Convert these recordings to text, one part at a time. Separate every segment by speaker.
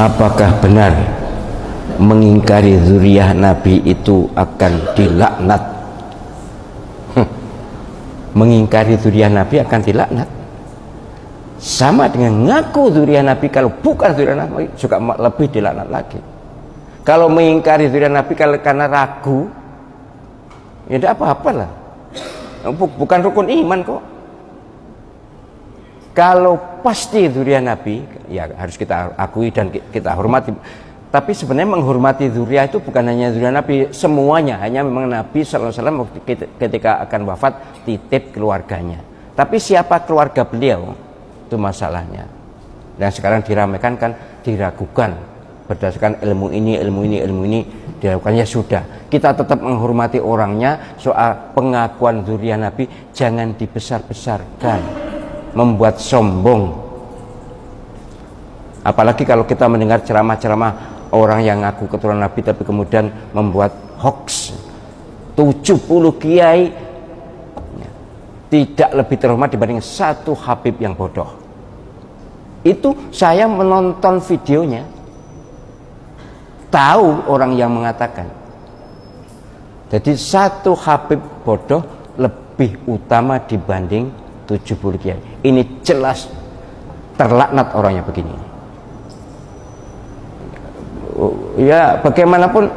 Speaker 1: Apakah benar mengingkari zuriyah Nabi itu akan dilaknat? Mengingkari zuriyah Nabi akan dilaknat. Sama dengan ngaku zuriyah Nabi, kalau bukan zuriyah Nabi juga lebih dilaknat lagi. Kalau mengingkari zuriyah Nabi karena ragu, ya tidak apa-apa lah. Bukan rukun iman kok. Kalau pasti zuriyah Nabi, ya harus kita akui dan kita hormati. Tapi sebenarnya menghormati zuriyah itu bukan hanya zuriyah Nabi, semuanya. Hanya memang Nabi SAW ketika akan wafat titip keluarganya. Tapi siapa keluarga beliau, itu masalahnya. Dan sekarang diramaikan kan, diragukan berdasarkan ilmu ini diragukan. Ya sudah, kita tetap menghormati orangnya. Soal pengakuan zuriyah Nabi jangan dibesar-besarkan, membuat sombong. Apalagi kalau kita mendengar ceramah-ceramah orang yang ngaku keturunan Nabi tapi kemudian membuat hoax. 70 kiai tidak lebih terhormat dibanding satu Habib yang bodoh. Itu saya menonton videonya, tahu orang yang mengatakan. Jadi satu Habib bodoh lebih utama dibanding 70 kiai. Ini jelas terlaknat orangnya begini. Ya bagaimanapun,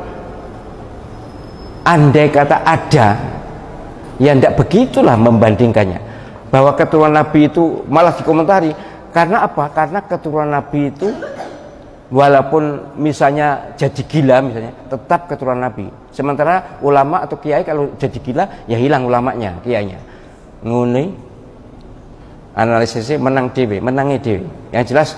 Speaker 1: andai kata ada, ya tidak begitulah membandingkannya. Bahwa keturunan Nabi itu malah dikomentari. Karena apa? Karena keturunan Nabi itu walaupun misalnya jadi gila misalnya, tetap keturunan Nabi. Sementara ulama atau kiai kalau jadi gila, ya hilang ulamanya, kiainya. Nguni analisisnya menangi dewi. Yang jelas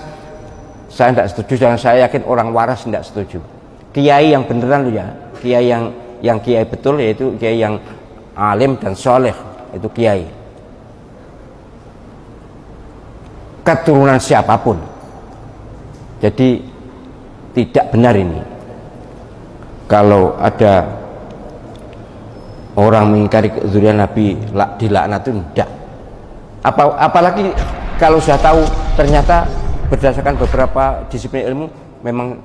Speaker 1: saya tidak setuju, dan saya yakin orang waras tidak setuju. Kiai yang beneran ya, kiai yang kiai betul, yaitu kiai yang alim dan soleh, itu kiai. Keturunan siapapun. Jadi tidak benar ini kalau ada orang mengingkari zuriyah Nabi dilaknat, itu tidak. Apalagi kalau sudah tahu ternyata berdasarkan beberapa disiplin ilmu memang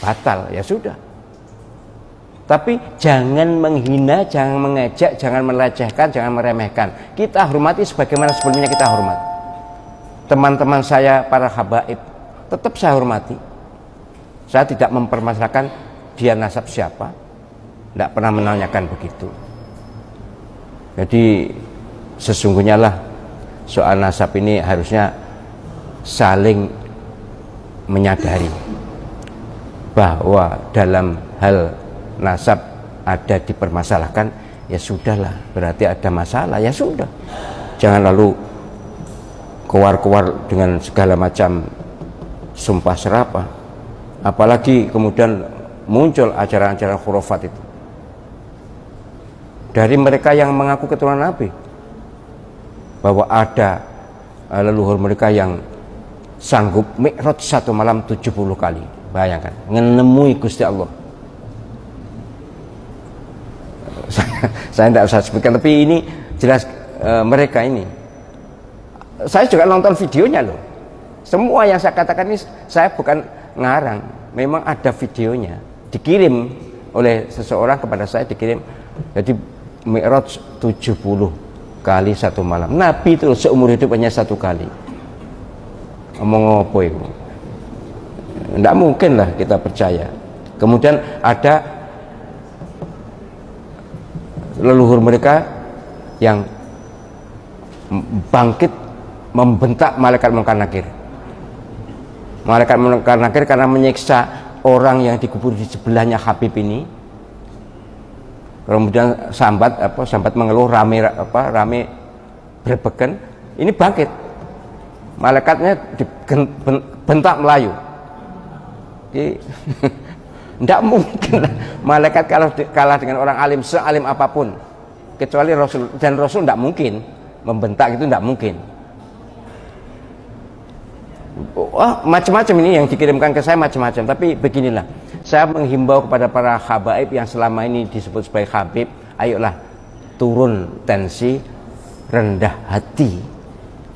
Speaker 1: batal, ya sudah. Tapi jangan menghina, jangan mengejek, jangan melecehkan, jangan meremehkan. Kita hormati sebagaimana sebelumnya kita hormat. Teman-teman saya para habaib tetap saya hormati. Saya tidak mempermasalahkan dia nasab siapa, tidak pernah menanyakan begitu. Jadi sesungguhnya lah soal nasab ini harusnya saling menyadari bahwa dalam hal nasab ada dipermasalahkan, ya sudahlah, berarti ada masalah, ya sudah. Jangan lalu keluar-keluar dengan segala macam sumpah serapah, apalagi kemudian muncul ajaran-ajaran khurafat itu dari mereka yang mengaku keturunan Nabi, bahwa ada leluhur mereka yang sanggup mi'raj satu malam 70 kali. Bayangkan, menemui Gusti Allah. Saya tidak usah sebutkan, tapi ini jelas mereka ini. Saya juga nonton videonya loh. Semua yang saya katakan ini saya bukan ngarang, memang ada videonya, dikirim oleh seseorang kepada saya, dikirim. Jadi mi'raj 70 kali satu malam. Nabi itu seumur hidup hanya satu kali. Ngomong apa itu? Tidak mungkin lah kita percaya. Kemudian ada leluhur mereka yang bangkit membentak malaikat munkar nakir. Malaikat munkar nakir karena menyiksa orang yang dikubur di sebelahnya Habib ini. Kemudian sambat mengeluh, rame berbeken. Ini bangkit. Malaikatnya dibentak Melayu. Tidak mungkin malaikat kalau kalah dengan orang alim, sealim apapun, kecuali Rasul, dan Rasul tidak mungkin membentak, itu tidak mungkin. Macam-macam ini yang dikirimkan ke saya, macam-macam. Tapi beginilah, saya menghimbau kepada para habaib yang selama ini disebut sebagai habib, ayolah turun tensi, rendah hati,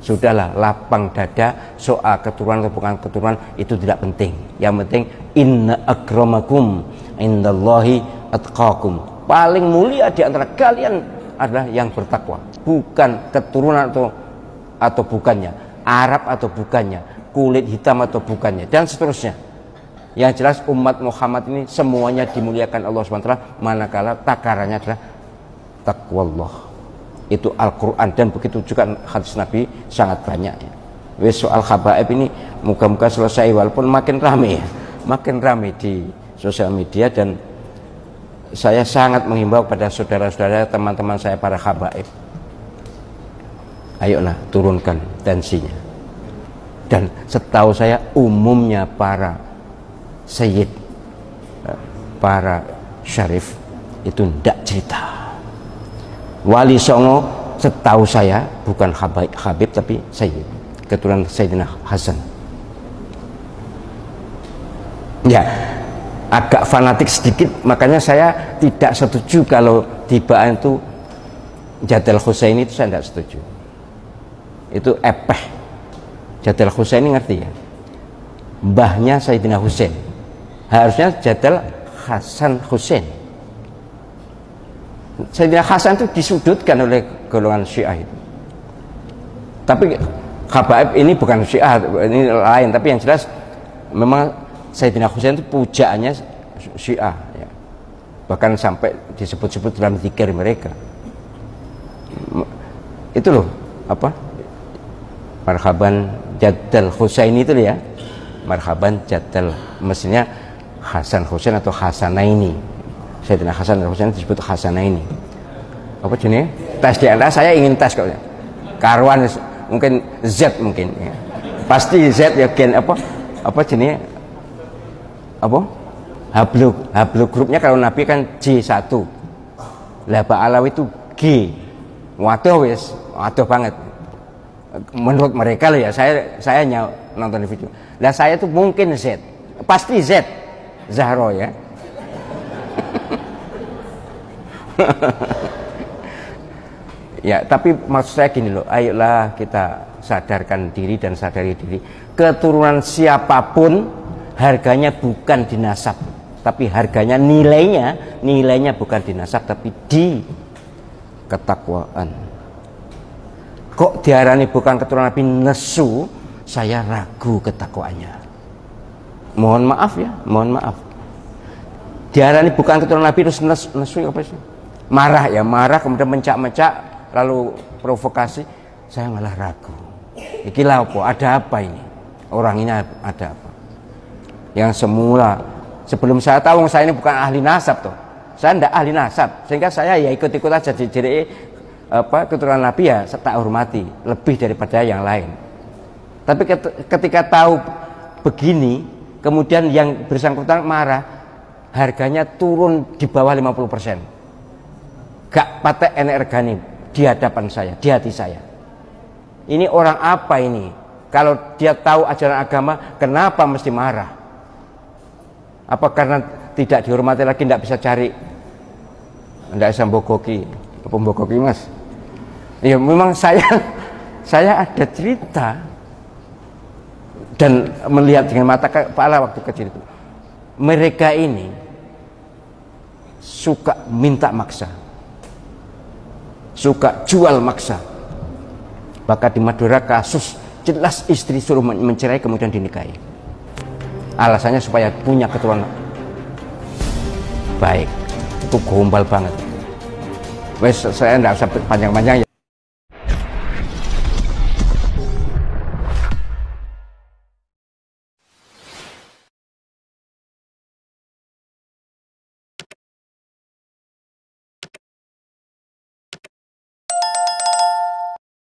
Speaker 1: Sudahlah, lapang dada, soal keturunan atau bukan keturunan itu tidak penting. Yang penting inna akramakum indallahi atqakum. Paling mulia di antara kalian adalah yang bertakwa, bukan keturunan atau bukannya, Arab atau bukannya, kulit hitam atau bukannya, dan seterusnya. Yang jelas umat Muhammad ini semuanya dimuliakan Allah SWT, manakala takarannya adalah taqwallah. Itu Al-Quran, dan begitu juga hadis Nabi sangat banyak ya. Wes soal habaib ini moga-moga selesai, walaupun makin rame ya, makin rame di sosial media. Dan saya sangat menghimbau pada saudara-saudara, teman-teman saya para habaib, ayolah turunkan tensinya. Dan setahu saya umumnya para sayyid, para syarif itu tidak cerita. Wali Songo setahu saya bukan Habib tapi Sayyid, keturunan Sayyidina Hasan. Ya, agak fanatik sedikit, makanya saya tidak setuju kalau tibaan itu Jadal Husaini, itu saya tidak setuju. Itu epeh. Jadal Husaini ngerti ya? Mbahnya Sayyidina Husain. Harusnya Jadal Hasan Husain. Sayyidina Hasan itu disudutkan oleh golongan Syiah itu. Tapi habaib ini bukan Syiah, ini lain. Tapi yang jelas memang Sayyidina Husain itu pujaannya Syiah ya. Bahkan sampai disebut-sebut dalam zikir mereka. Itu loh apa? Marhaban Jadal Husaini itu ya. Marhaban Jadal, mestinya Hasan Husain atau Hasanaini. Sayyidina Hasan dan Husain disebut Hasanaini. Apa jenis? Tes DNA saya ingin tes kok. Karuan mungkin Z mungkin ya. Pasti Z ya, gen apa? Apa jenis? Apa? Hablu grupnya kalau Nabi kan J1. Lah Pak Alawi itu G. Waduh wis, waduh banget. Menurut mereka loh ya, saya nonton di video. Lah saya itu mungkin Z. Pasti Z. Zahro ya. Ya, tapi maksud saya gini loh, ayolah kita sadarkan diri dan sadari diri. Keturunan siapapun harganya bukan di nasab, tapi harganya nilainya bukan di nasab tapi di ketakwaan. Kok diarani bukan keturunan Nabi nesu, saya ragu ketakwaannya. Mohon maaf ya, mohon maaf. Diarani bukan keturunan Nabi terus nesu apa sih? Marah ya, marah kemudian mencak-mencak lalu provokasi, saya malah ragu. Iki lha apa? Ada apa ini? Orang ini ada apa? Yang semula sebelum saya tahu saya ini bukan ahli nasab toh. Saya tidak ahli nasab, sehingga saya ya ikut-ikut aja jadi apa keturunan Nabi ya tak hormati lebih daripada yang lain. Tapi ketika tahu begini, kemudian yang bersangkutan marah, harganya turun di bawah 50%. Gak patek enek regani di hadapan saya, di hati saya. Ini orang apa ini? Kalau dia tahu ajaran agama, kenapa mesti marah? Apa karena tidak dihormati lagi, tidak bisa cari, tidak bisa bogoki, apa bogoki mas? Ya memang saya ada cerita dan melihat dengan mata kepala waktu kecil itu. Mereka ini suka minta maksa, suka jual maksa. Maka di Madura kasus jelas istri suruh mencerai kemudian dinikahi. Alasannya supaya punya keturunan baik. Itu gombal banget. Wes saya enggak usah panjang-panjang ya.